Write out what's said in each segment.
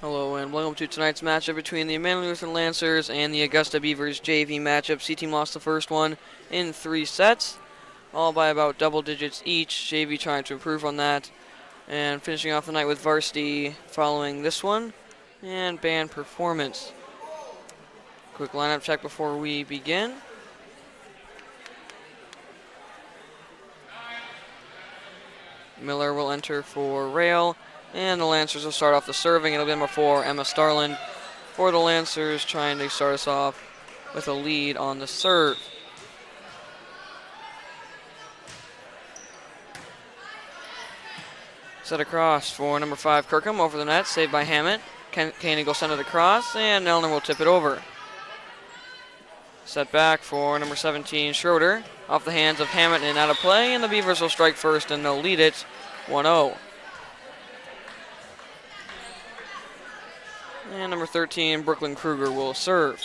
Hello and welcome to tonight's matchup between the Immanuel Lutheran Lancers and the Augusta Beavers JV matchup. C-Team lost the first one in 3 sets, all by about double digits each. JV trying to improve on that. And finishing off the night with varsity following this one, and band performance. Quick lineup check before we begin. Miller will enter for rail. And the Lancers will start off the serving. It'll be number 4, Emma Starland. For the Lancers, trying to start us off with a lead on the serve. Set across for number 5, Kirkham, over the net, saved by Hammett. Koenig will send it across, and Nelner will tip it over. Set back for number 17, Schroeder. Off the hands of Hammett and out of play, and the Beavers will strike first, and they'll lead it 1-0. And number 13, Brooklyn Kruger will serve.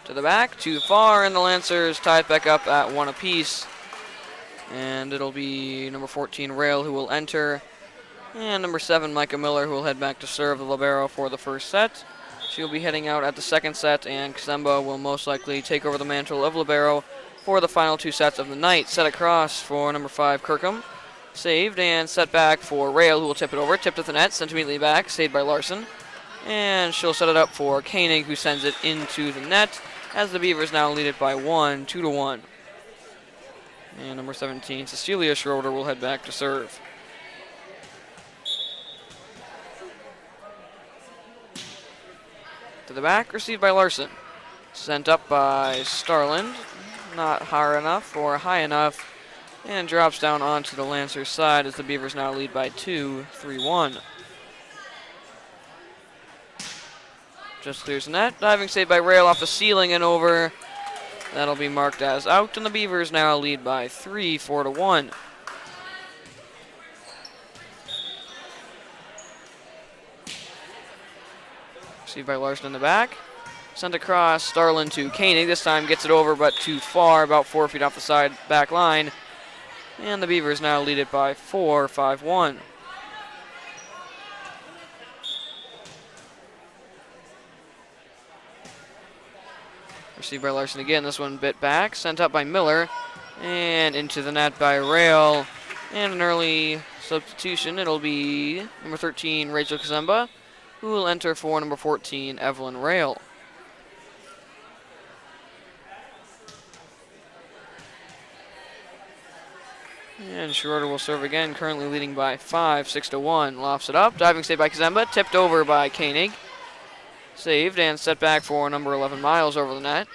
To the back, too far, and the Lancers tie it back up at 1 apiece. And it'll be number 14, Rail, who will enter. And number 7, Micah Miller, who will head back to serve the libero for the first set. She'll be heading out at the second set, and Kazemba will most likely take over the mantle of libero for the final 2 sets of the night. Set across for number 5, Kirkham. Saved and set back for Rail, who will tip it over. Tipped at the net, sent immediately back, saved by Larson. And she'll set it up for Koenig, who sends it into the net, as the Beavers now lead it by 1, 2-1. And number 17, Cecilia Schroeder, will head back to serve. To the back, received by Larson. Sent up by Starland. Not high enough or high enough. And drops down onto the Lancers' side as the Beavers now lead by 2, 3-1. Just clears the net. Diving save by Rail off the ceiling and over. That'll be marked as out, and the Beavers now lead by 3, 4-1. Received by Larson in the back. Sent across, Starland to Koenig. This time gets it over, but too far, about 4 feet off the side back line. And the Beavers now lead it by 4, 5-1. Received by Larson again. This one bit back. Sent up by Miller. And into the net by Rail. And an early substitution. It'll be number 13, Rachel Kazemba, who will enter for number 14, Evelyn Rail. And Schroeder will serve again, currently leading by 5, 6-1. Lofts it up, diving save by Kazemba, tipped over by Koenig. Saved and set back for number 11, Miles, over the net.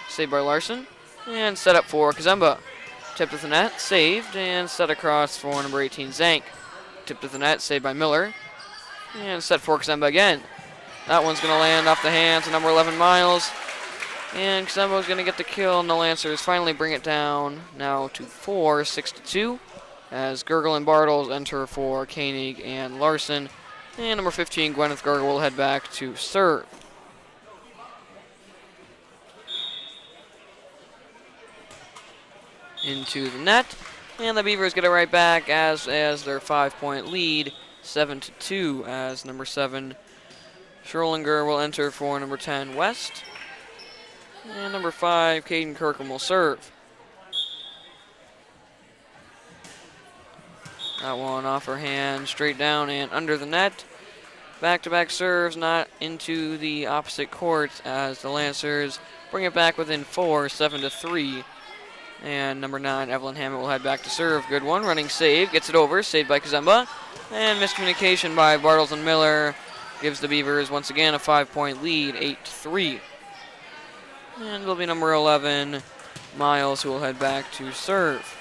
Saved by Larson, and set up for Kazemba. Tipped at the net, saved, and set across for number 18, Zank. Tipped at the net, saved by Miller, and set for Kazemba again. That one's going to land off the hands of number 11, Miles. And Kazemba's going to get the kill, and the Lancers finally bring it down now to 4, 6-2, as Gergel and Bartles enter for Koenig and Larson. And number 15, Gwyneth Gergel, will head back to serve. Into the net, and the Beavers get it right back as their 5-point lead, 7-2, as number 7, Schrolinger, will enter for number 10, West. And number 5, Caden Kirkham, will serve. That one off her hand, straight down and under the net. Back-to-back serves, not into the opposite court, as the Lancers bring it back within 4, 7-3. And number 9, Evelyn Hammett, will head back to serve. Good one, running save, gets it over, saved by Kazemba. And miscommunication by Bartles and Miller gives the Beavers once again a 5-point lead, 8-3. And it'll be number 11, Miles, who will head back to serve.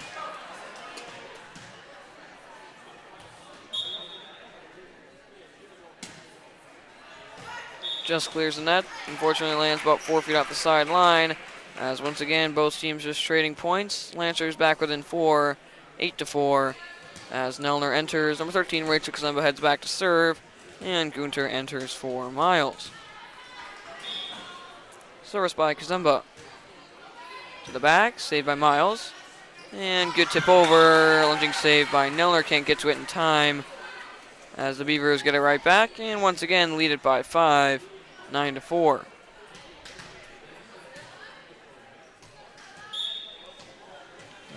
Just clears the net. Unfortunately, lands about 4 feet off the sideline. As once again, both teams just trading points. Lancers back within 4, 8-4. As Nelner enters, number 13, Rachel Kazemba, heads back to serve. And Gunter enters for Miles. Service by Kazemba. To the back, saved by Miles. And good tip over. Lunging save by Nellner. Can't get to it in time as the Beavers get it right back. And once again, lead it by 5, 9-4.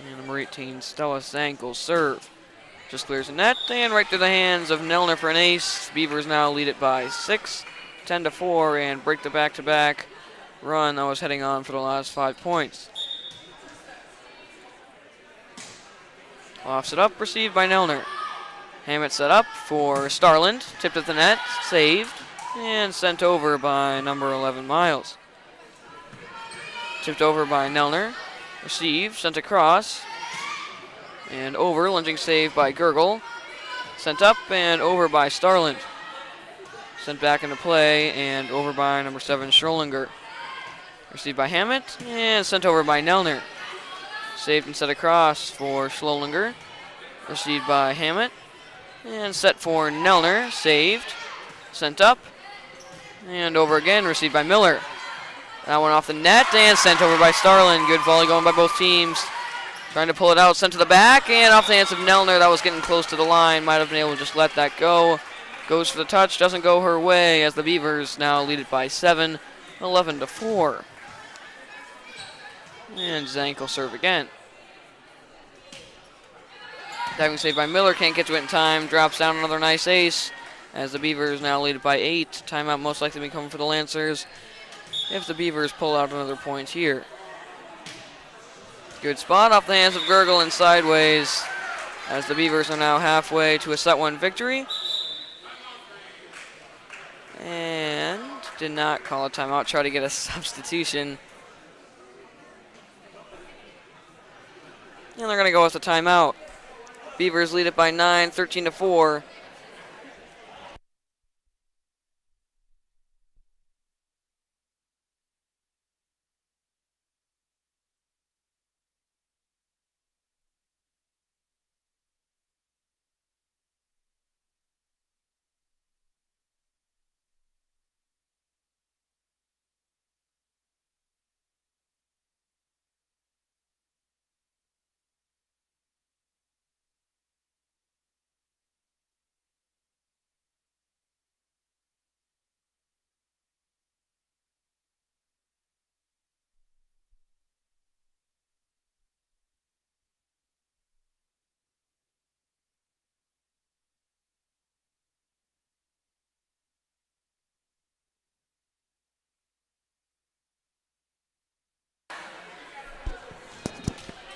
And number 18, Stella Zank will serve. Just clears the net and right through the hands of Nellner for an ace. Beavers now lead it by 6, 10-4, and break the back-to-back run that was heading on for the last 5 points. Lofts it up, received by Nellner. Hammett set up for Starland, tipped at the net, saved, and sent over by number 11, Miles. Tipped over by Nellner, received, sent across, and over, lunging save by Gurgle. Sent up and over by Starland. Sent back into play and over by number 7, Schrolinger. Received by Hammett and sent over by Nellner. Saved and set across for Schrolinger. Received by Hammett and set for Nellner. Saved. Sent up and over again. Received by Miller. That one off the net and sent over by Starland. Good volley going by both teams. Trying to pull it out, sent to the back, and off the hands of Nellner. That was getting close to the line. Might have been able to just let that go. Goes for the touch, doesn't go her way as the Beavers now lead it by 7, 11-4. And Zank will serve again. Diving save by Miller, can't get to it in time. Drops down another nice ace as the Beavers now lead it by 8. Timeout most likely be coming for the Lancers if the Beavers pull out another point here. Good spot off the hands of Gurgle and sideways as the Beavers are now halfway to a set 1 victory. And did not call a timeout, try to get a substitution. And they're going to go with the timeout. Beavers lead it by 9, 13-4.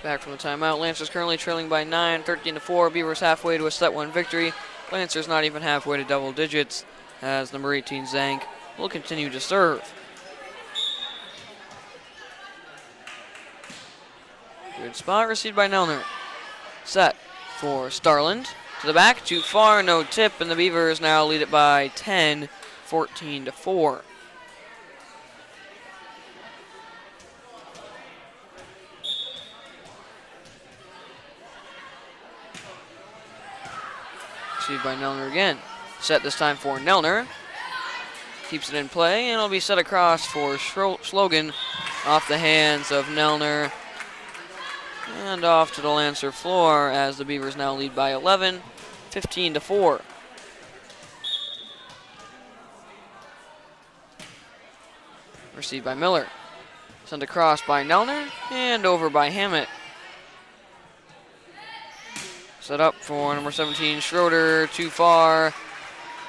Back from the timeout. Lancers currently trailing by 9, 13-4. Beavers halfway to a set 1 victory. Lancers not even halfway to double digits as number 18, Zank, will continue to serve. Good spot received by Nellner. Set for Starland. To the back, too far, no tip, and the Beavers now lead it by 10, 14-4. Received by Nellner again. Set this time for Nellner. Keeps it in play, and it'll be set across for Slogan off the hands of Nellner. And off to the Lancer floor as the Beavers now lead by 11, 15-4. Received by Miller. Sent across by Nellner and over by Hammett. Set up for number 17, Schroeder, too far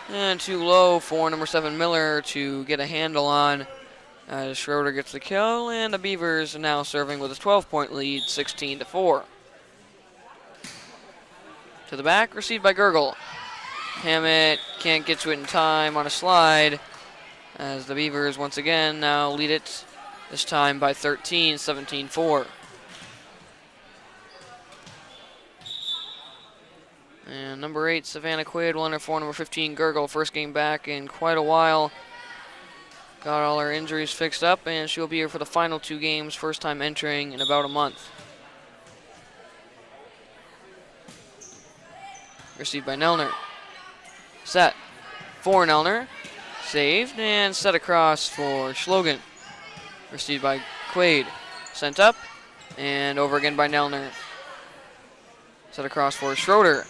and too low for number 7, Miller to get a handle on as Schroeder gets the kill, and the Beavers are now serving with a 12-point lead, 16-4. To the back, received by Gurgle. Hammett can't get to it in time on a slide as the Beavers once again now lead it, this time by 13, 17-4. And number 8, Savannah Quaid will enter for number 15, Gurgle. First game back in quite a while. Got all her injuries fixed up, and she'll be here for the final 2 games. First time entering in about a month. Received by Nellner. Set for Nellner. Saved and set across for Slogan. Received by Quaid. Sent up and over again by Nellner. Set across for Schroeder.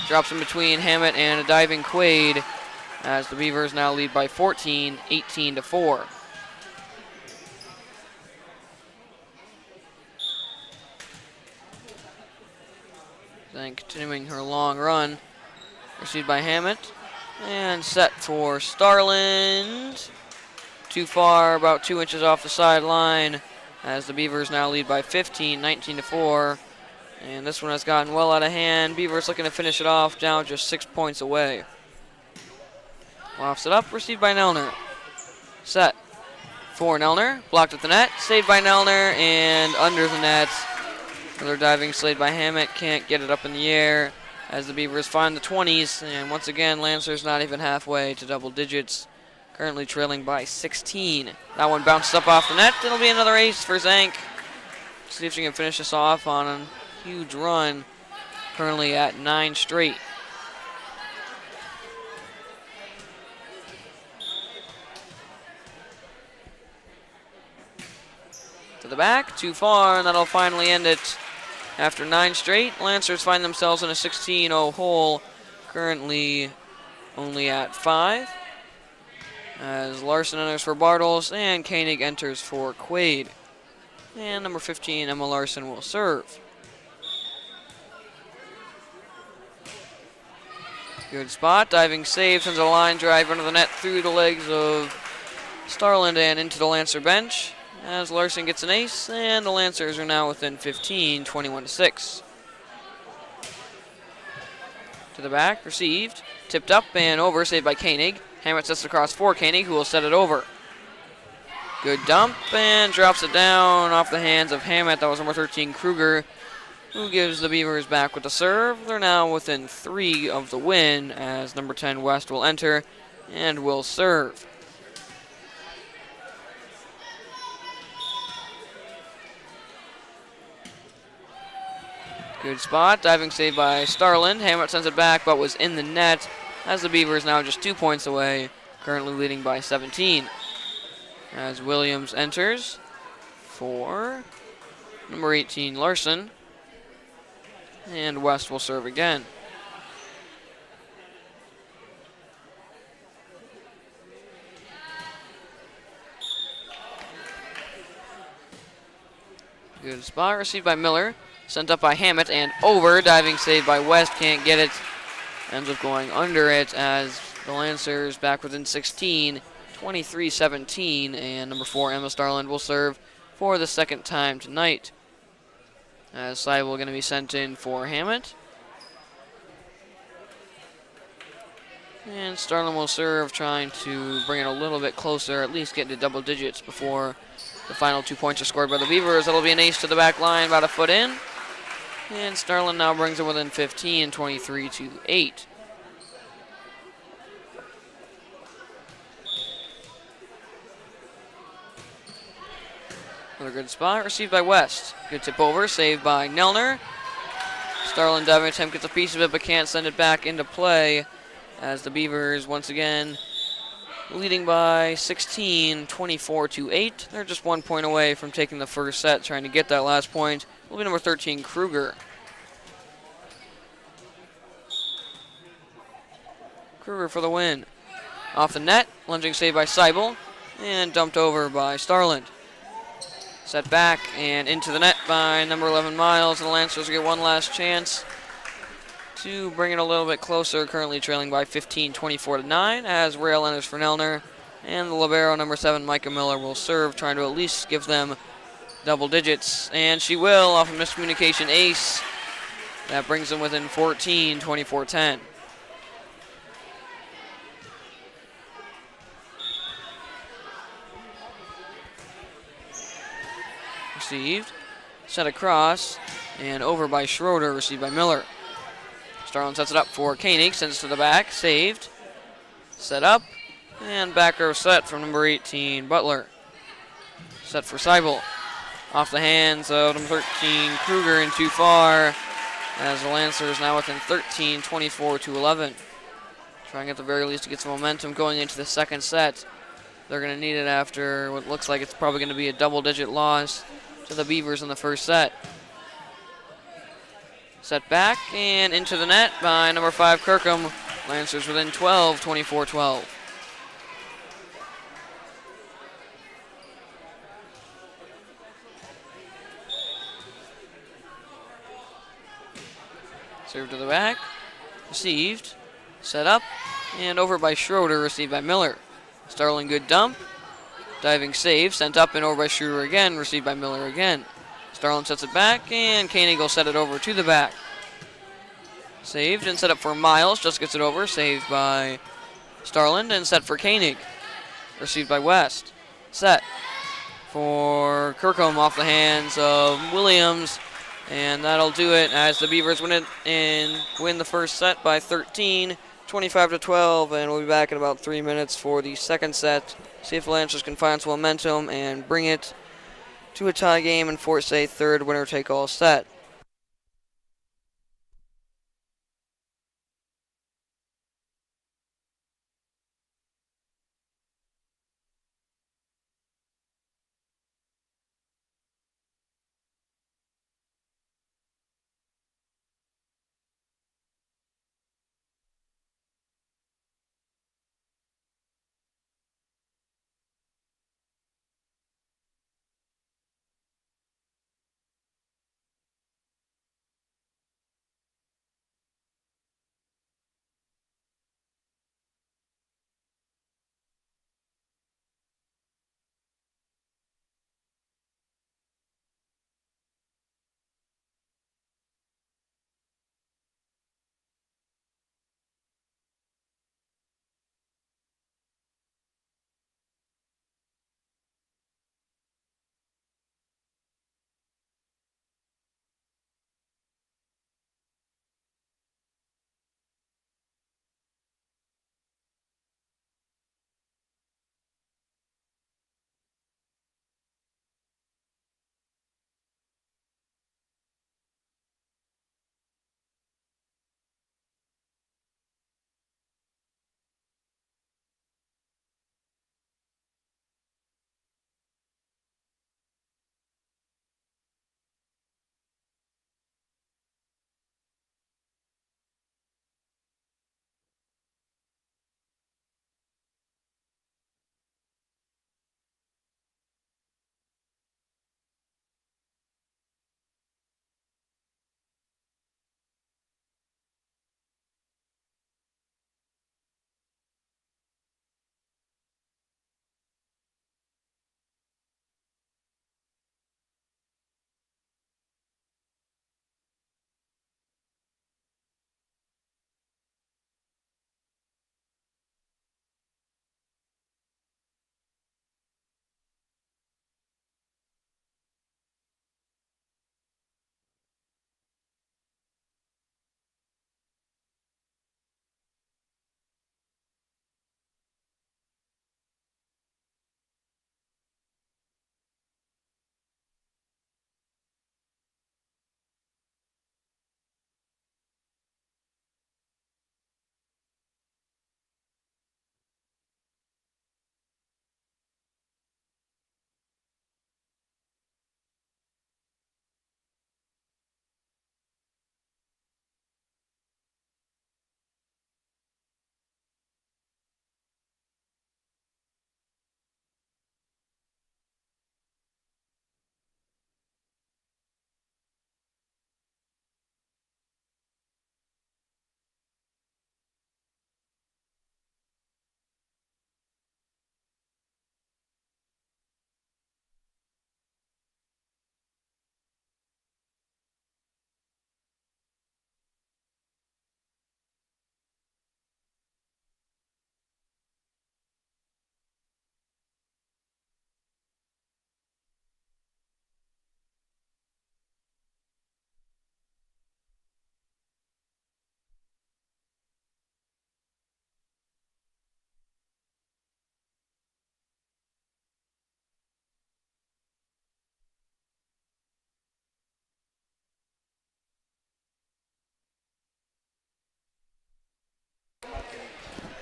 Drops in between Hammett and a diving Quaid as the Beavers now lead by 14, 18-4. Then continuing her long run. Received by Hammett. And set for Starland. Too far, about 2 inches off the sideline, as the Beavers now lead by 15, 19-4. And this one has gotten well out of hand. Beavers looking to finish it off, down just 6 points away. Lofts it up, received by Nelner. Set for Nelner, blocked at the net, saved by Nelner, and under the net. Another diving slayed by Hammett, can't get it up in the air as the Beavers find the 20s. And once again, Lancers not even halfway to double digits, currently trailing by 16. That one bounces up off the net. It'll be another ace for Zank. See if she can finish this off on a huge run, currently at 9 straight. To the back, too far, and that'll finally end it. After 9 straight, Lancers find themselves in a 16-0 hole, currently only at 5. As Larson enters for Bartles and Koenig enters for Quaid. And number 15, Emma Larson, will serve. Good spot, diving save, sends a line drive under the net through the legs of Starland and into the Lancer bench. As Larson gets an ace, and the Lancers are now within 15, 21-6. To the back, received, tipped up and over, saved by Koenig. Hammett sets it across for Koenig, who will set it over. Good dump, and drops it down off the hands of Hammett. That was number 13, Kruger, who gives the Beavers back with the serve. They're now within 3 of the win, as number 10, West, will enter and will serve. Good spot, diving save by Starland. Hammett sends it back, but was in the net, as the Beavers now just 2 points away, currently leading by 17. As Williams enters for number 18, Larson. And West will serve again. Good spot, received by Miller. Sent up by Hammett and over. Diving save by West, can't get it. Ends up going under it as the Lancers back within 16, 23-17. And number 4, Emma Starland, will serve for the second time tonight. As Seibel going to be sent in for Hammett. And Starland will serve, trying to bring it a little bit closer, at least get into double digits before the final 2 points are scored by the Beavers. That'll be an ace to the back line, about a foot in. And Starland now brings it within 15, 23-8. Another good spot, received by West. Good tip over, saved by Nelner. Starland diving attempt, gets a piece of it, but can't send it back into play, as the Beavers once again leading by 16, 24-8. They're just 1 point away from taking the first set, trying to get that last point. Will be number 13, Kruger. Kruger for the win. Off the net, lunging save by Seibel, and dumped over by Starland. Set back and into the net by number 11, Miles, and the Lancers get one last chance to bring it a little bit closer, currently trailing by 15, 24-9, as Rail enters for Nelner, and the libero, number 7, Micah Miller, will serve, trying to at least give them double digits, and she will off a miscommunication ace. That brings them within 14, 24-10. Received, set across, and over by Schroeder, received by Miller. Starland sets it up for Koenig, sends it to the back, saved, set up, and back row set from number 18, Butler. Set for Seibel. Off the hands of number 13, Kruger, and too far, as the Lancers now within 13, 24-11. Trying at the very least to get some momentum going into the second set. They're going to need it after what looks like it's probably going to be a double-digit loss to the Beavers in the first set. Set back and into the net by number 5, Kirkham. Lancers within 12, 24-12. Serve to the back. Received. Set up. And over by Schroeder. Received by Miller. Starling, good dump. Diving save. Sent up and over by Schroeder again. Received by Miller again. Starling sets it back. And Koenig will set it over to the back. Saved and set up for Miles. Just gets it over. Saved by Starland. And set for Koenig. Received by West. Set for Kirkham off the hands of Williams. And that'll do it as the Beavers win it and win the first set by 13, 25-12. And we'll be back in about 3 minutes for the second set. See if the Lancers can find some momentum and bring it to a tie game and force a third winner-take-all set.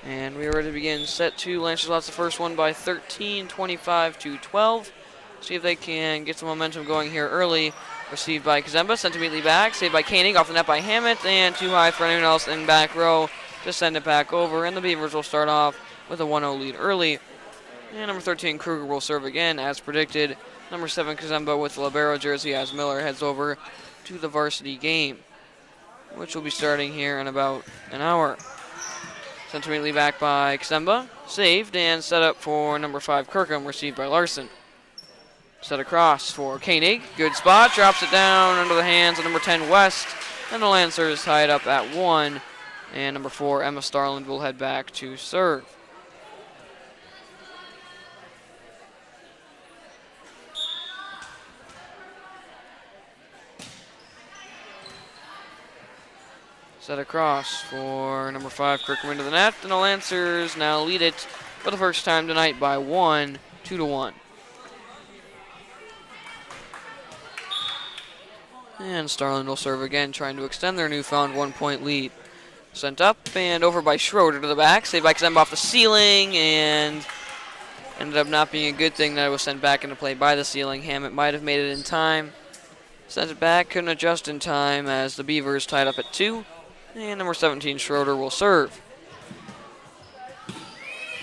And we are ready to begin set 2. Lancers lost the first one by 13, 25-12. See if they can get some momentum going here early Received by Kazemba, sent immediately back, saved by Koenig, off the net by Hammett, and too high for anyone else in back row to send it back over, and the Beavers will start off with a 1-0 lead early. And number 13, Kruger, will serve again, as predicted. Number 7, Kazemba, with the libero jersey, as Miller heads over to the varsity game, which will be starting here in about an hour. Sent immediately back by Kazemba, saved, and set up for number 5, Kirkham, received by Larson. Set across for Koenig. Good spot. Drops it down under the hands of number 10, West. And the Lancers tie it up at 1. And number 4, Emma Starland, will head back to serve. Set across for number 5, Kirkham, into the net. And the Lancers now lead it for the first time tonight by 1, 2-1. And Starland will serve again, trying to extend their newfound 1-point lead. Sent up and over by Schroeder to the back. Saved by Kazemba off the ceiling, and ended up not being a good thing that it was sent back into play by the ceiling. Hammett might have made it in time. Sent it back, couldn't adjust in time as the Beavers tied up at 2. And number 17, Schroeder, will serve.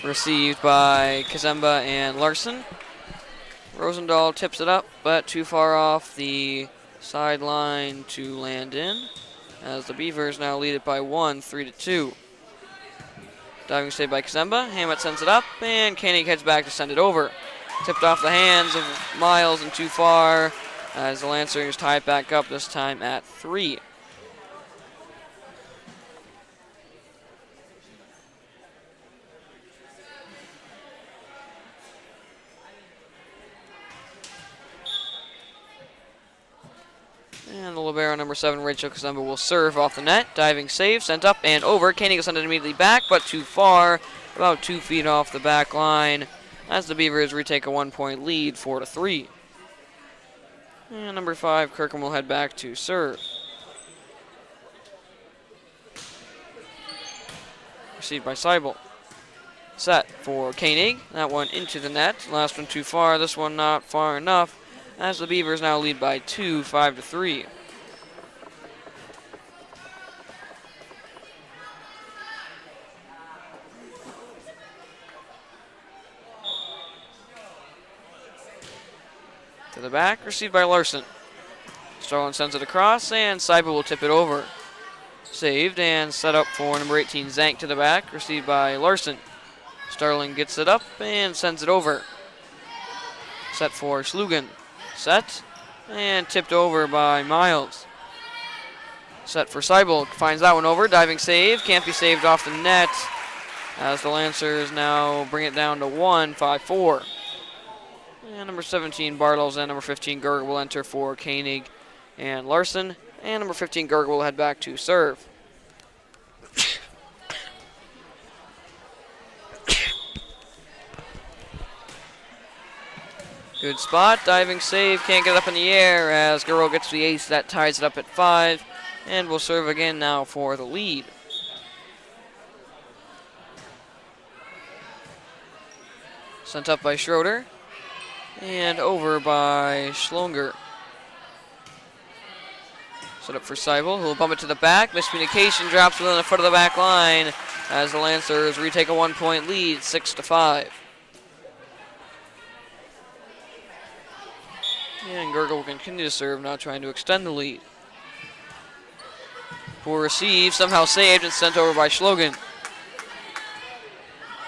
Received by Kazemba and Larson. Rosendahl tips it up, but too far off the sideline to land in, as the Beavers now lead it by 1, 3-2. Diving save by Kazemba. Hammett sends it up, and Koenig heads back to send it over. Tipped off the hands of Miles and too far, as the Lancers tie it back up, this time at 3. And the libero, number 7, Rachel Kazemba, will serve off the net. Diving save, sent up and over. Koenig will send it immediately back, but too far. About 2 feet off the back line, as the Beavers retake a 1-point lead, 4-3. And number 5, Kirkham, will head back to serve. Received by Seibel. Set for Koenig. That one into the net. Last one too far. This one not far enough, as the Beavers now lead by 2, 5-3. To the back, received by Larson. Starland sends it across, and Seibel will tip it over. Saved and set up for number 18, Zank, to the back, received by Larson. Starling gets it up and sends it over. Set for Schlugen. Set and tipped over by Miles. Set for Seibel, finds that one over. Diving save, can't be saved off the net, as the Lancers now bring it down to 1, 5-4. And number 17, Bartels, and number 15, Gerger, will enter for Koenig and Larson. And number 15, Gerger, will head back to serve. Good spot, diving save, can't get it up in the air, as Gerger gets the ace. That ties it up at 5, and will serve again now for the lead. Sent up by Schroeder, and over by Schlonger. Set up for Seibel, who will bump it to the back. Miscommunication, drops within a foot of the back line, as the Lancers retake a 1-point lead, 6-5. And Gerger will continue to serve, now trying to extend the lead. Poor receive, somehow saved and sent over by Schlogen.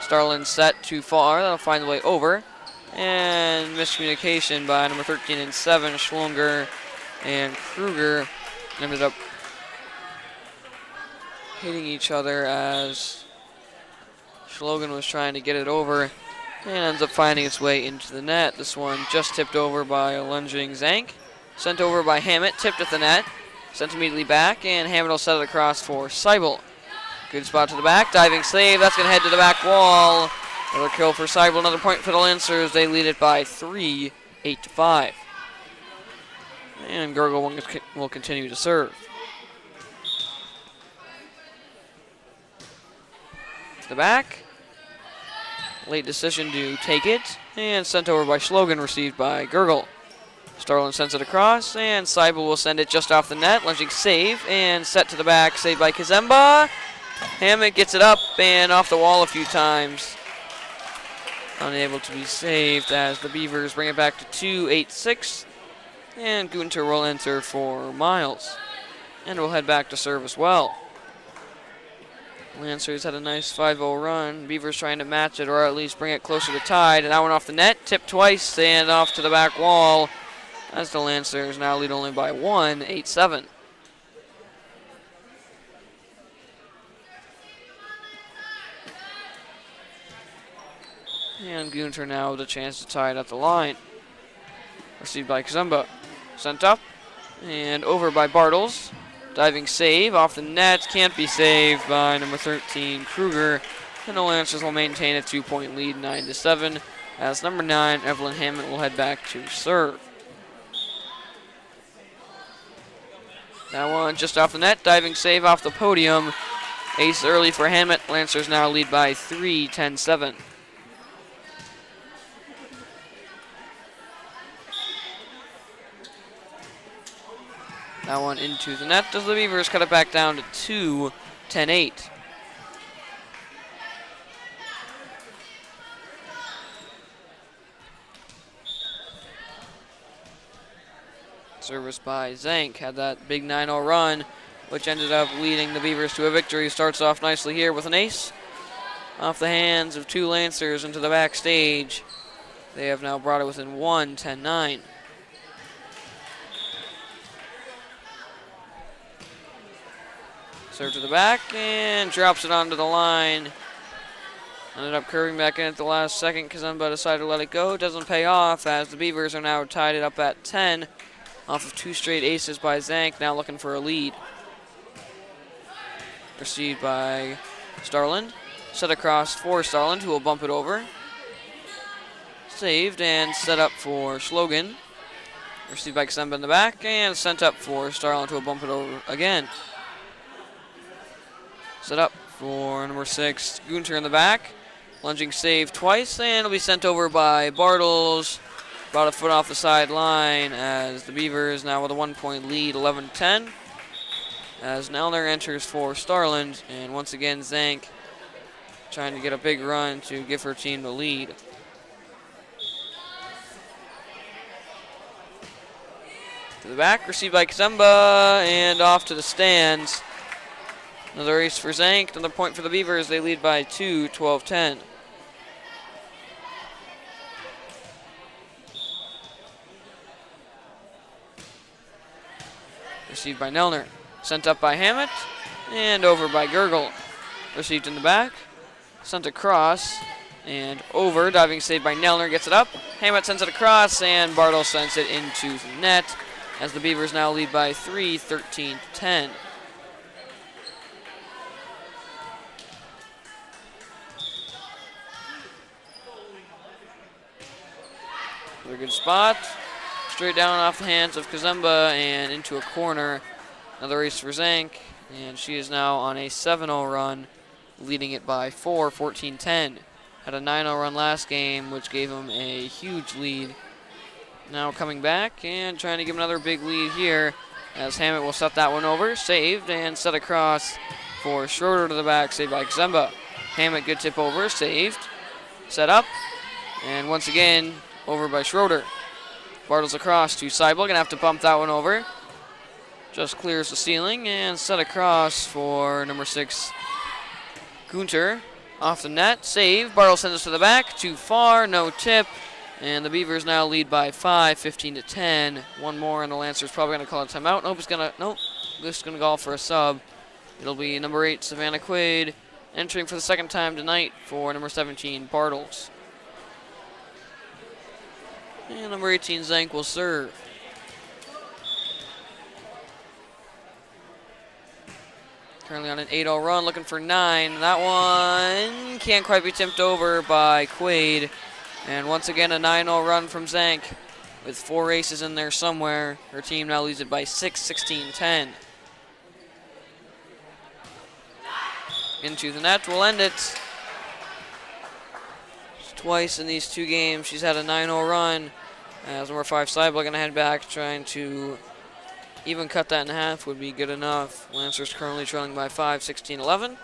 Starland set too far, that'll find the way over. And miscommunication by number 13 and 7, Schlonger and Kruger ended up hitting each other as Schlogen was trying to get it over and ends up finding its way into the net. This one just tipped over by a lunging Zank. Sent over by Hammett, tipped at the net. Sent immediately back, and Hammett will set it across for Seibel. Good spot to the back, diving save. That's going to head to the back wall. Another kill for Seibel, another point for the Lancers. They lead it by 3, 8-5. And Gerger will continue to serve. To the back. Late decision to take it, and sent over by Schlogen, received by Gergel. Starlin sends it across, and Seibel will send it just off the net. Lunging save, and set to the back. Saved by Kazemba. Hammett gets it up and off the wall a few times. Unable to be saved as the Beavers bring it back to 2-8-6. And Gunter will enter for Miles. And will head back to serve as well. Lancers had a nice 5-0 run. Beavers trying to match it or at least bring it closer to tied. And that one off the net, tipped twice, and off to the back wall. As the Lancers now lead only by 1, 8-7. And Gunter now with a chance to tie it at the line. Received by Kazemba. Sent up and over by Bartles. Diving save off the net. Can't be saved by number 13, Kruger. And the Lancers will maintain a 2-point lead, 9-7. As number 9, Evelyn Hammett, will head back to serve. That one just off the net. Diving save off the podium. Ace early for Hammett. Lancers now lead by 3, 10-7. That one into the net. Does the Beavers cut it back down to 2, 10-8. Service by Zank. Had that big 9-0 run, which ended up leading the Beavers to a victory. Starts off nicely here with an ace. Off the hands of two Lancers into the backstage. They have now brought it within 1, 10-9. Serve to the back and drops it onto the line. Ended up curving back in at the last second. Kazemba decided to let it go. Doesn't pay off as the Beavers are now tied it up at 10. Off of 2 straight aces by Zank, now looking for a lead. Received by Starland. Set across for Starland, who will bump it over. Saved and set up for Schlogan. Received by Kazemba in the back and sent up for Starland, who will bump it over again. Set up for number 6, Gunter in the back. Lunging save twice, and it'll be sent over by Bartles. About a foot off the sideline as the Beavers now with a 1-point lead, 11-10. As Nelner enters for Starland, and once again Zank trying to get a big run to give her team the lead. To the back, received by Kazemba, and off to the stands. Another ace for Zank, another point for the Beavers. They lead by 2, 12-10. Received by Nelner. Sent up by Hammett, and over by Gurgle. Received in the back, sent across, and over. Diving save by Nelner, gets it up. Hammett sends it across, and Bartle sends it into the net, as the Beavers now lead by 3, 13-10. A good spot. Straight down off the hands of Kazemba and into a corner. Another ace for Zank, and she is now on a 7-0 run, leading it by 4, 14-10. Had a 9-0 run last game, which gave him a huge lead. Now coming back and trying to give another big lead here, as Hammett will set that one over. Saved and set across for Schroeder to the back, saved by Kazemba. Hammett, good tip over, saved. Set up, and once again, over by Schroeder. Bartles across to Seibel. Gonna have to bump that one over. Just clears the ceiling and set across for number 6, Gunter. Off the net, save. Bartles sends us to the back. Too far, no tip. And the Beavers now lead by 5, 15-10. One more, and the Lancers probably gonna call a timeout. Nope, just gonna call for a sub. It'll be number 8, Savannah Quaid, entering for the second time tonight for number 17, Bartles. And number 18, Zank, will serve. Currently on an 8-0 run, looking for 9. That one can't quite be tipped over by Quaid. And once again, a 9-0 run from Zank with 4 aces in there somewhere. Her team now leads it by 6, 16-10. Into the net, will end it. Twice in these 2 games, she's had a 9-0 run. As number 5, Seibel going to head back, trying to even cut that in half would be good enough. Lancers currently trailing by 5, 16-11.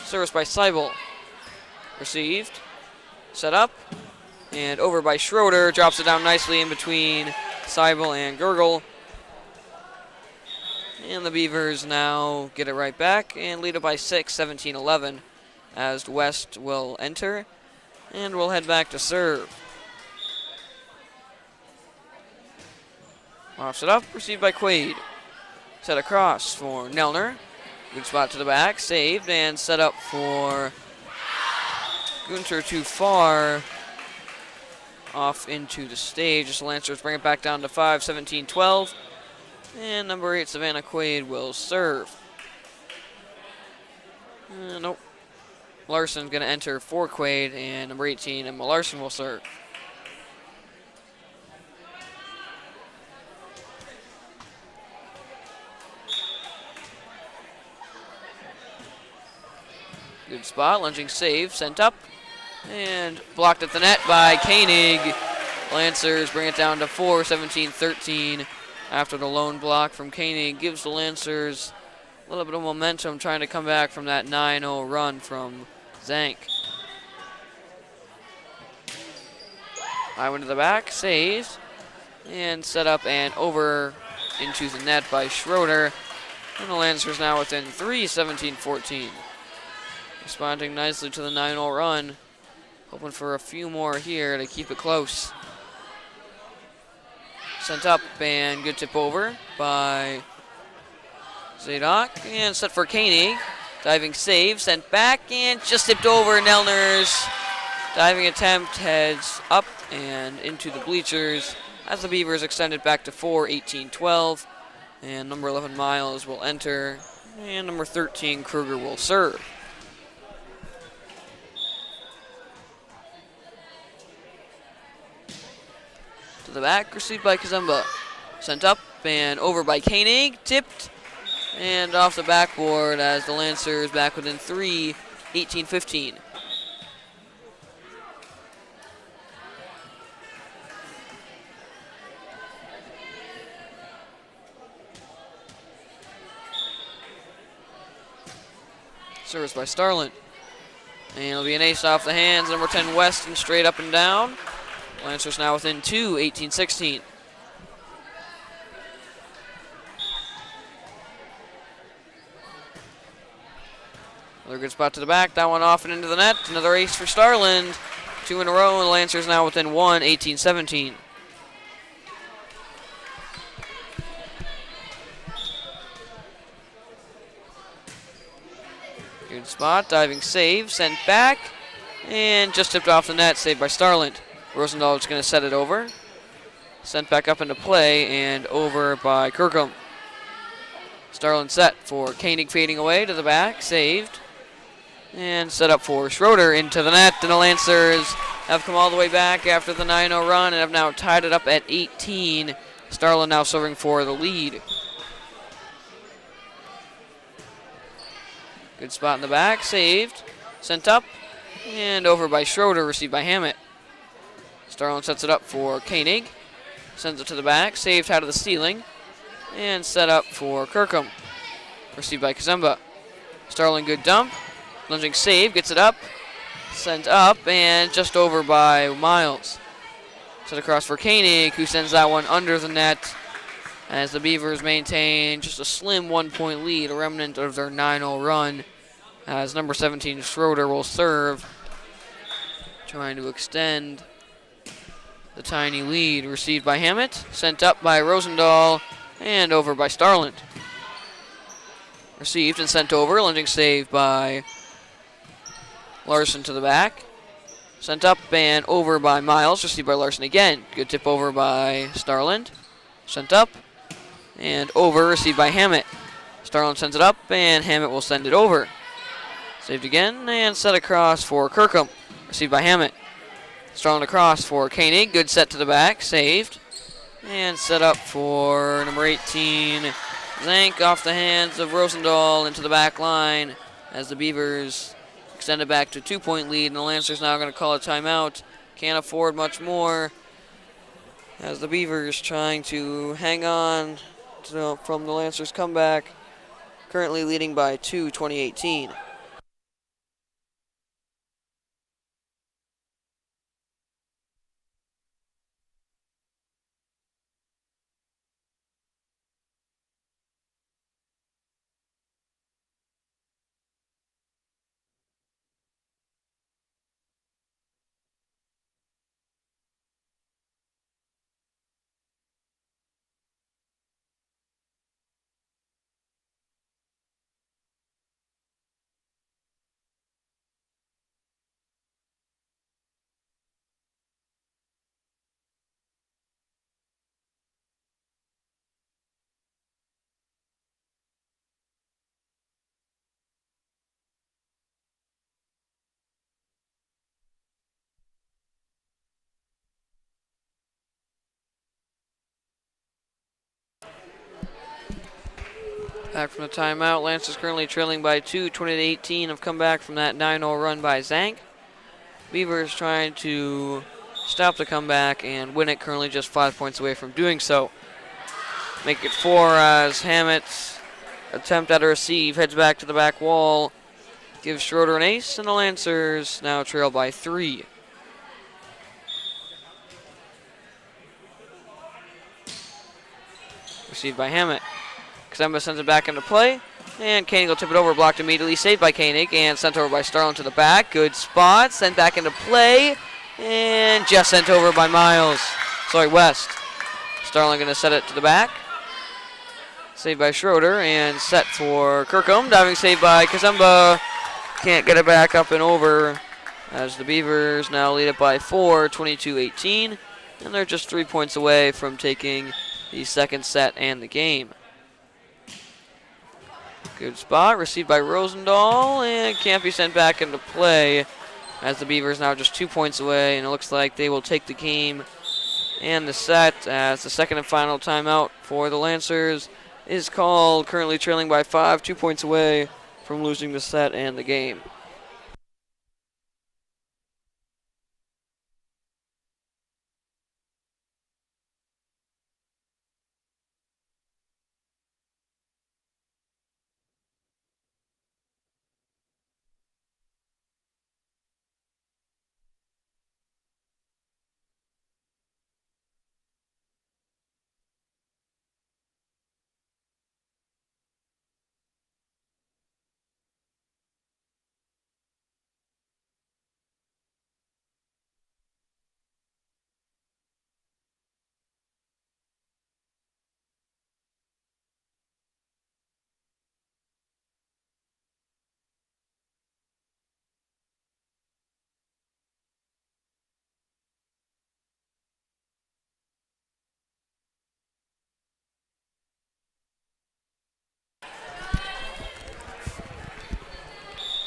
Service by Seibel. Received. Set up. And over by Schroeder. Drops it down nicely in between Seibel and Gurgle. And the Beavers now get it right back and lead it by 6, 17-11. As West will enter. And we'll head back to serve. Lofts it up, received by Quaid. Set across for Nelner. Good spot to the back, saved, and set up for Gunter too far off into the stage. The Lancers bring it back down to 5, 17-12. And number 8, Savannah Quaid will serve. Nope. Larson's going to enter for Quaid, and number 18, Emma Larson will serve. Good spot, lunging save, sent up, and blocked at the net by Koenig. Lancers bring it down to 4, 17-13 after the lone block from Koenig. Gives the Lancers a little bit of momentum trying to come back from that 9-0 run from Zank. High one to the back, saved, and set up and over into the net by Schroeder. And the Lancers now within 3, 17-14. Responding nicely to the 9-0 run. Hoping for a few more here to keep it close. Sent up and good tip over by Zadok. And set for Koenig. Diving save, sent back and just tipped over. Nelner's diving attempt heads up and into the bleachers as the Beavers extend it back to 4, 18-12. And number 11, Miles, will enter. And number 13, Kruger, will serve. To the back, received by Kazemba. Sent up and over by Koenig, tipped, and off the backboard as the Lancers back within 3, 18-15. Service by Starlin. And it'll be an ace off the hands. Number 10, West, and straight up and down. Lancers now within 2, 18-16. Another good spot to the back. That one off and into the net. Another ace for Starland. 2 in a row, and the Lancers now within 1, 18-17. Good spot. Diving save. Sent back. And just tipped off the net. Saved by Starland. Rosendahl is going to set it over. Sent back up into play and over by Kirkham. Starland set for Koenig, fading away to the back. Saved. And set up for Schroeder into the net. And the Lancers have come all the way back after the 9-0 run and have now tied it up at 18. Starland now serving for the lead. Good spot in the back. Saved. Sent up. And over by Schroeder. Received by Hammett. Starland sets it up for Koenig. Sends it to the back. Saved out of the ceiling. And set up for Kirkham. Received by Kazemba. Starling, good dump. Lunging save. Gets it up. Sent up. And just over by Miles. Set across for Koenig, who sends that one under the net as the Beavers maintain just a slim 1-point lead, a remnant of their 9-0 run, as number 17, Schroeder, will serve, trying to extend the tiny lead. Received by Hammett, sent up by Rosendahl, and over by Starland. Received and sent over, lunging save by Larson to the back. Sent up and over by Miles, received by Larson again. Good tip over by Starland. Sent up and over, received by Hammett. Starland sends it up and Hammett will send it over. Saved again and set across for Kirkham. Received by Hammett. Starland across for Koenig. Good set to the back. Saved. And set up for number 18. Zank off the hands of Rosendahl into the back line as the Beavers extend it back to a 2-point lead. And the Lancers now going to call a timeout. Can't afford much more. as the Beavers trying to hang on from the Lancers' comeback, currently leading by 2, 2018. Back from the timeout, Lancers currently trailing by 2, 20-18. Have come back from that 9-0 run by Zank. Beavers trying to stop the comeback and win it, currently just 5 points away from doing so. Make it 4 as Hammett's attempt at a receive heads back to the back wall, gives Schroeder an ace, and the Lancers now trail by 3. Received by Hammett. Kazemba sends it back into play, and Koenig will tip it over, blocked immediately, saved by Koenig, and sent over by Starlin to the back. Good spot, sent back into play, and just sent over by West. Starlin going to set it to the back. Saved by Schroeder, and set for Kirkham. Diving save by Kazemba. Can't get it back up and over, as the Beavers now lead it by 4, 22-18, and they're just 3 points away from taking the second set and the game. Good spot, received by Rosendahl, and can't be sent back into play, as the Beavers now just 2 points away, and it looks like they will take the game and the set, as the second and final timeout for the Lancers is called, currently trailing by 5, 2 points away from losing the set and the game.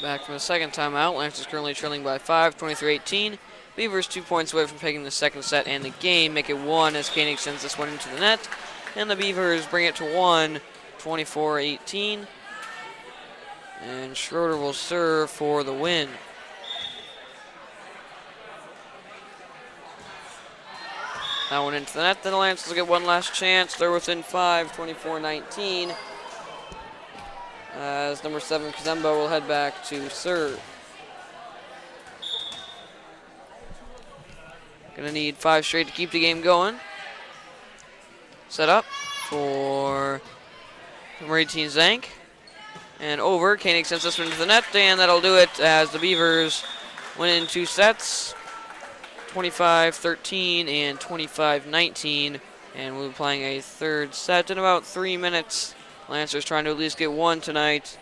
Back from the second timeout, Lancers currently trailing by 5, 23-18. Beavers 2 points away from taking the second set and the game, make it 1 as Koenig sends this one into the net. And the Beavers bring it to 1, 24-18. And Schroeder will serve for the win. That one into the net, then the Lancers will get one last chance. They're within 5, 24-19. As number 7, Kazemba, will head back to serve. Gonna need 5 straight to keep the game going. Set up for number 18, Zank. And over, Koenig sends this one into the net, and that'll do it as the Beavers win in 2 sets, 25-13 and 25-19. And we'll be playing a third set in about 3 minutes. Lancers trying to at least get one tonight.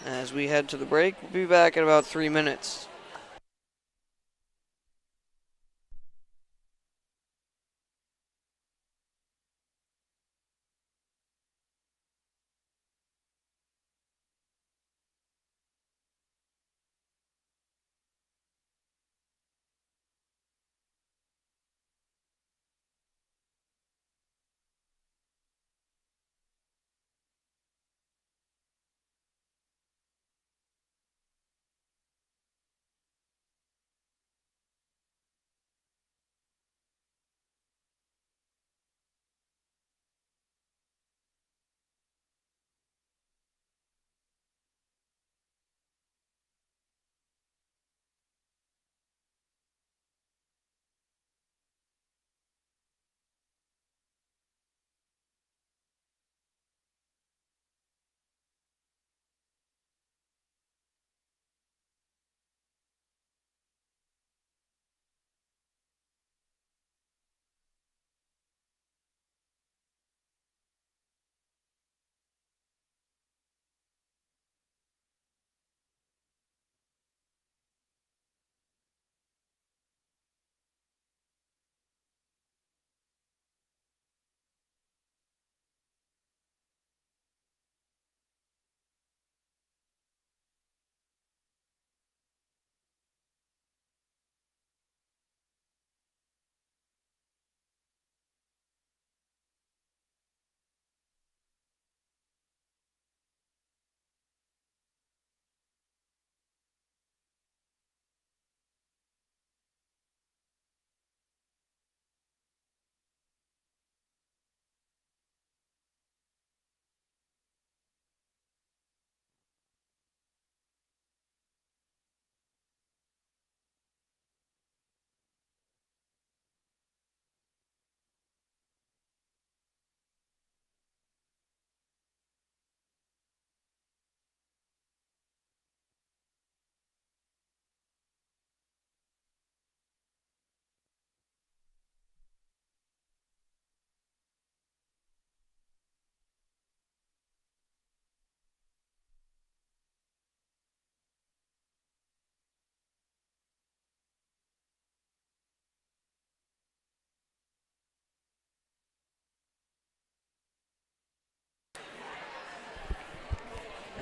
As we head to the break, we'll be back in about 3 minutes.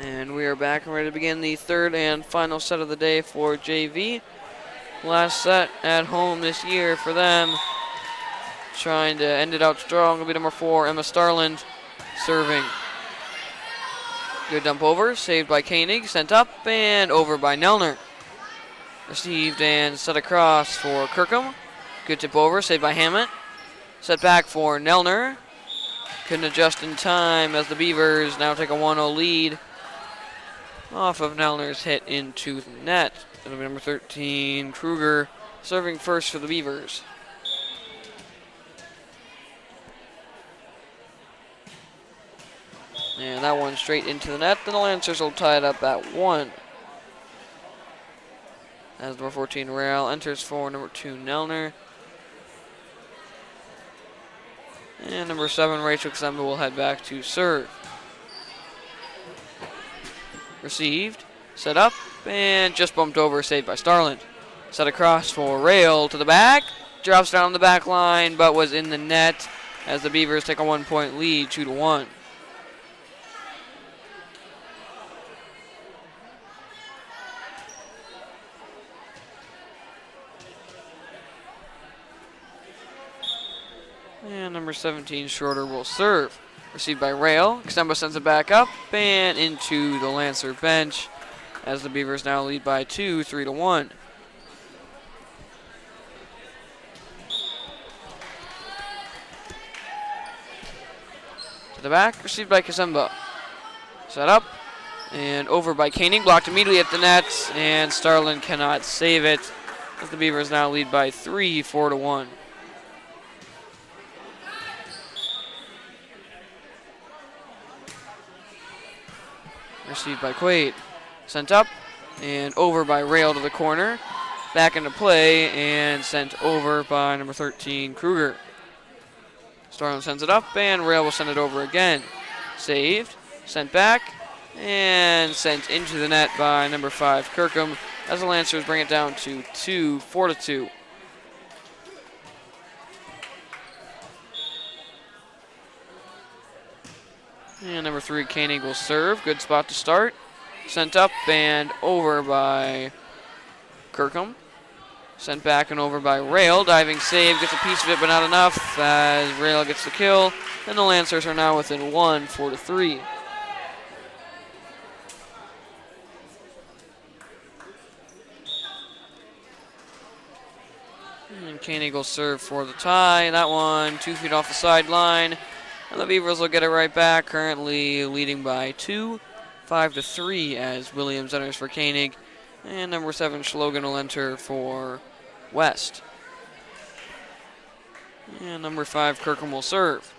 And we are back and ready to begin the third and final set of the day for JV. Last set at home this year for them. Trying to end it out strong will be number 4, Emma Starland, serving. Good dump over, saved by Koenig, sent up and over by Nelner. Received and set across for Kirkham. Good tip over, saved by Hammett. Set back for Nelner. Couldn't adjust in time as the Beavers now take a 1-0 lead off of Nelner's hit into the net. It'll be number 13, Kruger, serving first for the Beavers. And that one straight into the net. Then the Lancers will tie it up at 1. As number 14, Rail, enters for number 2, Nelner. And number 7, Rachel Ksemba will head back to serve. Received, set up, and just bumped over, saved by Starland. Set across for Rail to the back. Drops down the back line, but was in the net as the Beavers take a 1-point lead, 2-1. And number 17, Schroeder, will serve. Received by Rail. Ksemba sends it back up and into the Lancer bench as the Beavers now lead by 2, 3-1. To the back, received by Ksemba. Set up and over by Koenig. Blocked immediately at the net, and Starland cannot save it as the Beavers now lead by 3, 4-1. Received by Quaid. Sent up and over by Rail to the corner. Back into play and sent over by number 13, Kruger. Starland sends it up and Rail will send it over again. Saved, sent back, and sent into the net by number 5, Kirkham, as the Lancers bring it down to 4-2. And number 3, Koenig, will serve. Good spot to start. Sent up and over by Kirkham. Sent back and over by Rail. Diving save, gets a piece of it, but not enough as Rail gets the kill. And the Lancers are now within 1, 4-3. And Koenig will serve for the tie. That one 2 feet off the sideline. And the Beavers will get it right back, currently leading by 2, 5-3 as Williams enters for Koenig. And number 7, Schlogan, will enter for West. And number 5, Kirkham, will serve.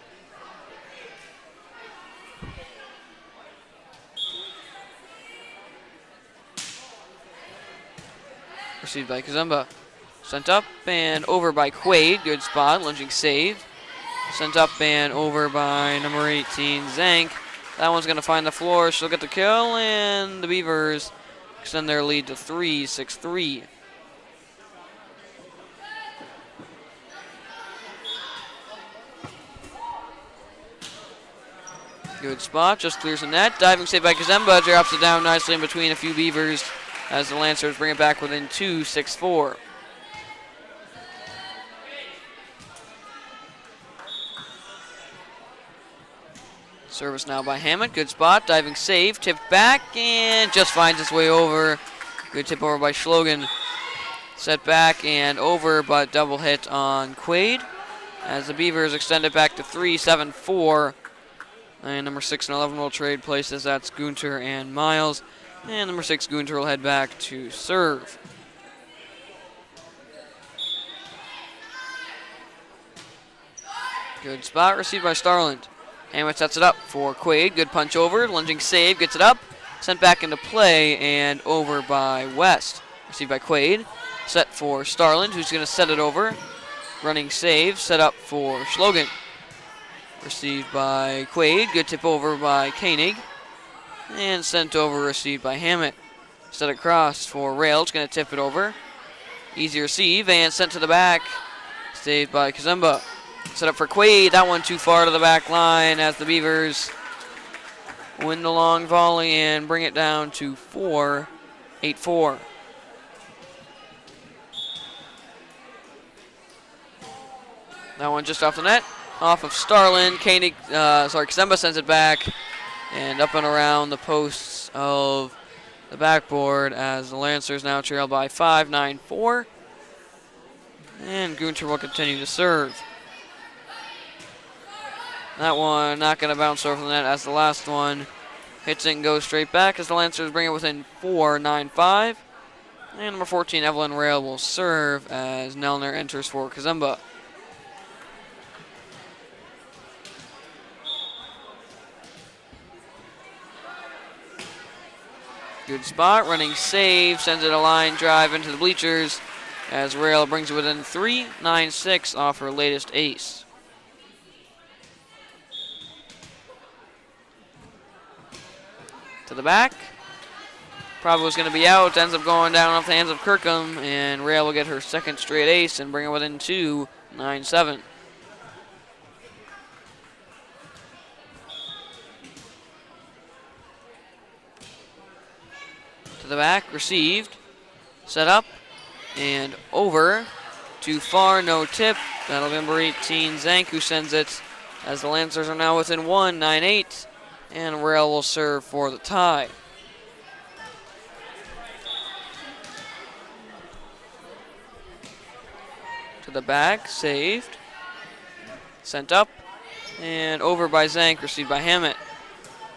Received by Ksemba. Sent up and over by Quaid. Good spot, lunging save. Sent up and over by number 18, Zank. That one's going to find the floor. She'll get the kill, and the Beavers extend their lead to 3, 6-3. Good spot, just clears the net. Diving save by Ksemba, drops it down nicely in between a few Beavers as the Lancers bring it back within 2, 6-4. Service now by Hammett. Good spot. Diving save. Tipped back and just finds its way over. Good tip over by Schlogan. Set back and over, but double hit on Quaid as the Beavers extend it back to 3, 7-4. And number 6 and 11 will trade places. That's Gunter and Miles. And number 6, Gunter, will head back to serve. Good spot. Received by Starland. Hammett sets it up for Quaid. Good punch over. Lunging save. Gets it up. Sent back into play and over by West. Received by Quaid. Set for Starland, who's going to set it over. Running save. Set up for Schlogan. Received by Quaid. Good tip over by Koenig. And sent over. Received by Hammett. Set across for Rail. It's going to tip it over. Easy receive and sent to the back. Saved by Ksemba. Set up for Quaid. That one too far to the back line as the Beavers win the long volley and bring it down to 8-4. That one just off the net, off of Starlin. Kazemba sends it back and up and around the posts of the backboard as the Lancers now trail by 5, 9-4. And Gunter will continue to serve. That one not going to bounce over the net as the last one hits it and goes straight back as the Lancers bring it within 4, 9-5. And number 14, Evelyn Rail, will serve as Nelner enters for Kazemba. Good spot, running save, sends it a line drive into the bleachers as Rail brings it within 3, 9-6 off her latest ace. To the back. Probably was going to be out, ends up going down off the hands of Kirkham, and Rail will get her second straight ace and bring it within 2, 9-7. To the back, received, set up, and over. Too far, no tip. That'll be number 18, Zank, who sends it as the Lancers are now within 1, 9-8, and Rail will serve for the tie. To the back, saved, sent up, and over by Zank, received by Hammett.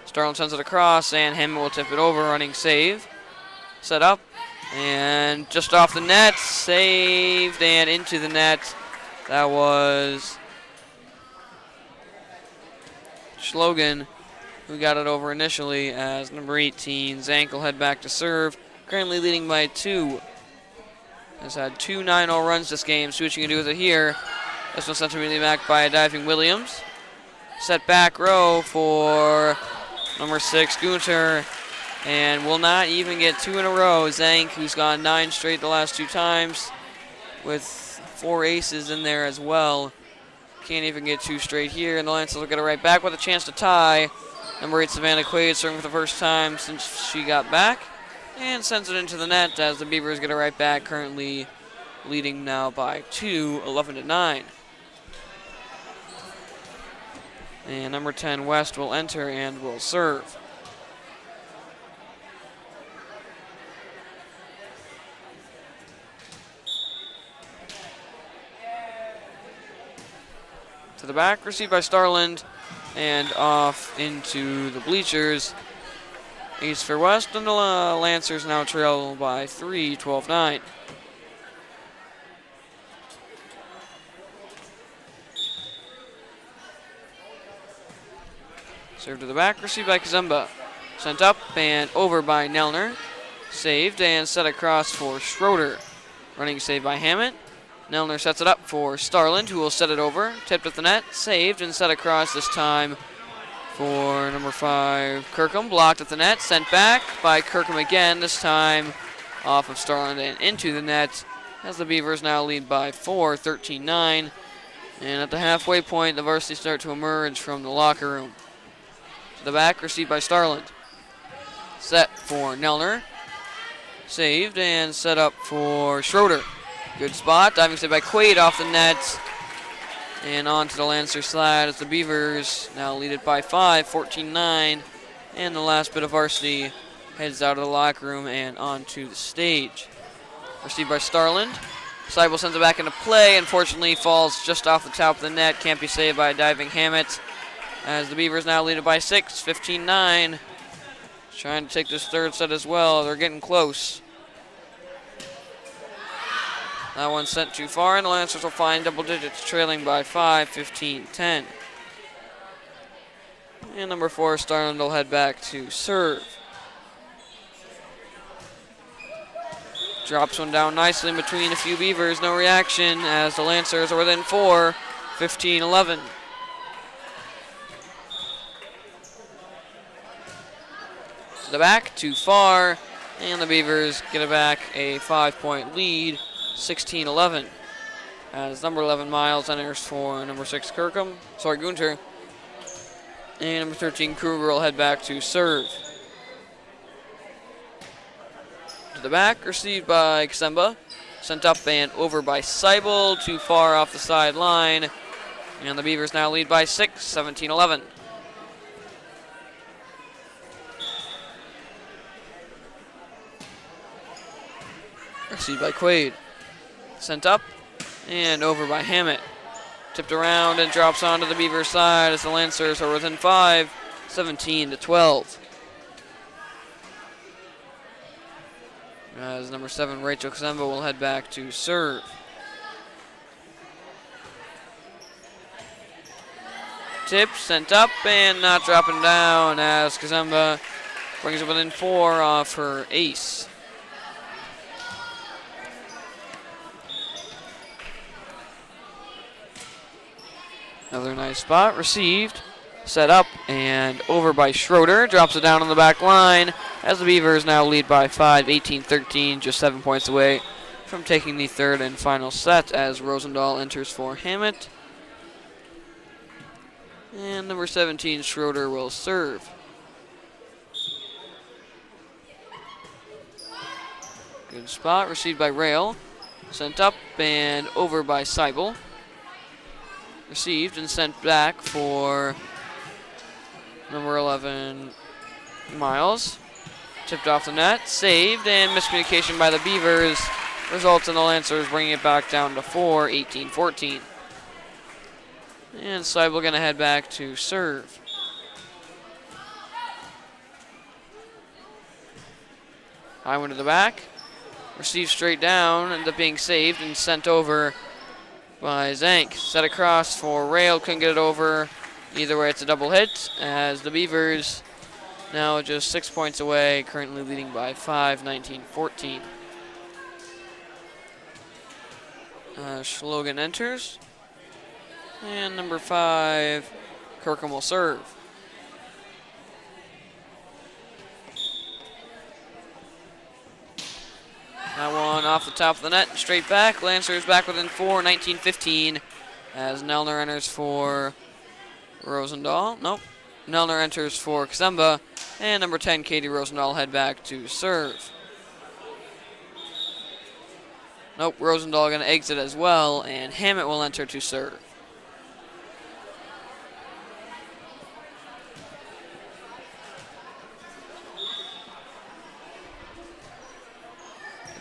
Starlin sends it across, and Hammett will tip it over, running save. Set up, and just off the net, saved, and into the net. That was Schlogan, who got it over initially as number 18, Zank, will head back to serve. Currently leading by 2. Has had 2 9-0 runs this game. See what you can do with it here. This one sent immediately back by a diving Williams. Set back row for number 6, Gunter. And will not even get 2 in a row. Zank, who's gone 9 straight the last 2 times, with 4 aces in there as well. Can't even get 2 straight here, and the Lancers will get it right back with a chance to tie. Number 8, Savannah Quaid, serving for the first time since she got back, and sends it into the net as the Beavers get it right back, currently leading now by 2, 11-9. And number 10, West, will enter and will serve. To the back, received by Starland, and off into the bleachers. Ace for West, and the Lancers now trail by 3, 12-9. Serve to the back, received by Kazemba. Sent up and over by Nelner. Saved and set across for Schroeder. Running save by Hammett. Nelner sets it up for Starland, who will set it over. Tipped at the net, saved, and set across this time for number 5, Kirkham. Blocked at the net, sent back by Kirkham again, this time off of Starland and into the net, as the Beavers now lead by 4, 13-9. And at the halfway point, the varsity start to emerge from the locker room. To the back, received by Starland. Set for Nelner. Saved and set up for Schroeder. Good spot, diving save by Quaid off the net. And on to the Lancer slide as the Beavers now lead it by 5, 14-9. And the last bit of varsity heads out of the locker room and onto the stage. Received by Starland. Seibel sends it back into play. Unfortunately, falls just off the top of the net. Can't be saved by a diving Hammett. As the Beavers now lead it by 6, 15-9. Trying to take this third set as well. They're getting close. That one sent too far, and the Lancers will find double digits, trailing by 5, 15-10. And number 4, Starland, will head back to serve. Drops one down nicely in between a few Beavers. No reaction as the Lancers are within 4, 15-11. To the back, too far, and the Beavers get it back a 5-point lead. 16-11 as number 11 Miles enters for number 6 Gunter. And number 13, Kruger will head back to serve. To the back, received by Ksemba. Sent up and over by Seibel, too far off the sideline. And the Beavers now lead by 6, 17-11. Received by Quaid. Sent up and over by Hammett. Tipped around and drops onto the Beavers side as the Lancers are within 5, 17-12. As number 7, Rachel Ksemba will head back to serve. Tip, sent up, and not dropping down as Ksemba brings it within 4 off her ace. Another nice spot, received, set up, and over by Schroeder. Drops it down on the back line as the Beavers now lead by 5, 18-13, just 7 points away from taking the third and final set as Rosendahl enters for Hammett. And number 17, Schroeder, will serve. Good spot, received by Rail. Sent up and over by Seibel. Received and sent back for number 11, Miles. Tipped off the net, saved, and miscommunication by the Beavers results in the Lancers bringing it back down to 4, 18-14. And Seibel going to head back to serve. High one to the back. Received straight down, ended up being saved and sent over by Zank. Set across for Rail, couldn't get it over. Either way, it's a double hit as the Beavers now just 6 points away, currently leading by 5, 19-14. Schlogan enters. And number 5, Kirkham will serve. That one off the top of the net, straight back. Lancers back within 4, 19-15, as Nelner enters for Rosendahl. Nope. Nelner enters for Ksemba, and number 10, Katie Rosendahl, head back to serve. Nope, Rosendahl going to exit as well, and Hammett will enter to serve.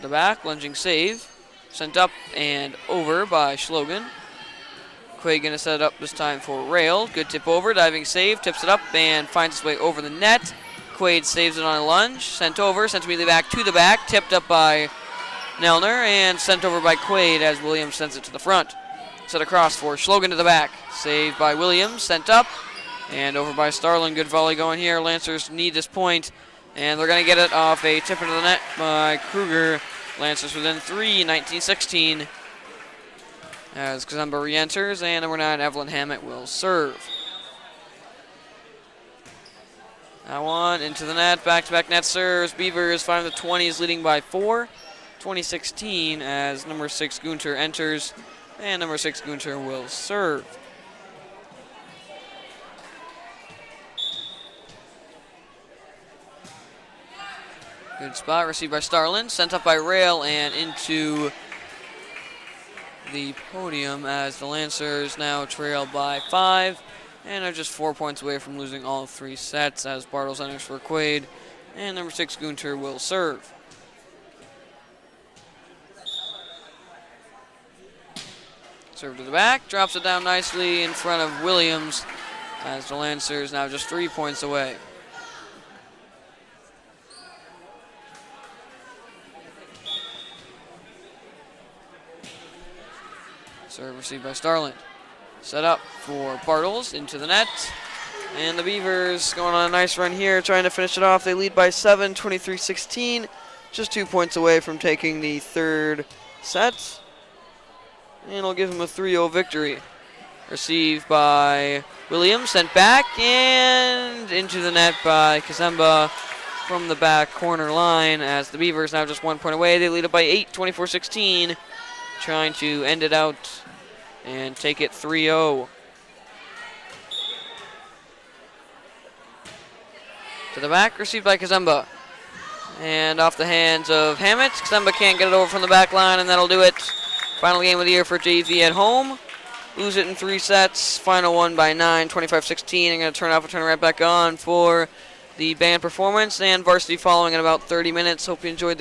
The back, lunging save. Sent up and over by Schlogan. Quaid going to set it up this time for Rail. Good tip over, diving save, tips it up and finds its way over the net. Quaid saves it on a lunge. Sent over, sent immediately back to the back. Tipped up by Nelner and sent over by Quaid as Williams sends it to the front. Set across for Schlogan to the back. Saved by Williams, sent up and over by Starlin. Good volley going here. Lancers need this point. And they're going to get it off a tip into the net by Kruger. Lancers within 3, 19-16. As Ksemba re-enters, and number 9, Evelyn Hammett, will serve. That one into the net, back-to-back net serves. Beavers 5 in the 20s, leading by 4, 20-16, as number 6, Gunter, enters. And number 6, Gunter, will serve. Good spot, received by Starlin, sent up by Rail and into the podium as the Lancers now trail by 5 and are just 4 points away from losing all 3 sets as Bartles enters for Quaid and number 6, Gunter, will serve. Serve to the back, drops it down nicely in front of Williams as the Lancers now just 3 points away. Serve received by Starlin. Set up for Bartles into the net. And the Beavers going on a nice run here, trying to finish it off. They lead by 7, 23-16. Just 2 points away from taking the third set. And it'll give them a 3-0 victory. Received by Williams, sent back, and into the net by Ksemba from the back corner line as the Beavers now just 1 point away. They lead it by 8, 24-16. Trying to end it out and take it 3-0. To the back, received by Kazemba. And off the hands of Hammett. Kazemba can't get it over from the back line, and that'll do it. Final game of the year for JV at home. Lose it in 3 sets. Final one by 9, 25-16. I'm going to turn off and turn right back on for the band performance and varsity following in about 30 minutes. Hope you enjoyed the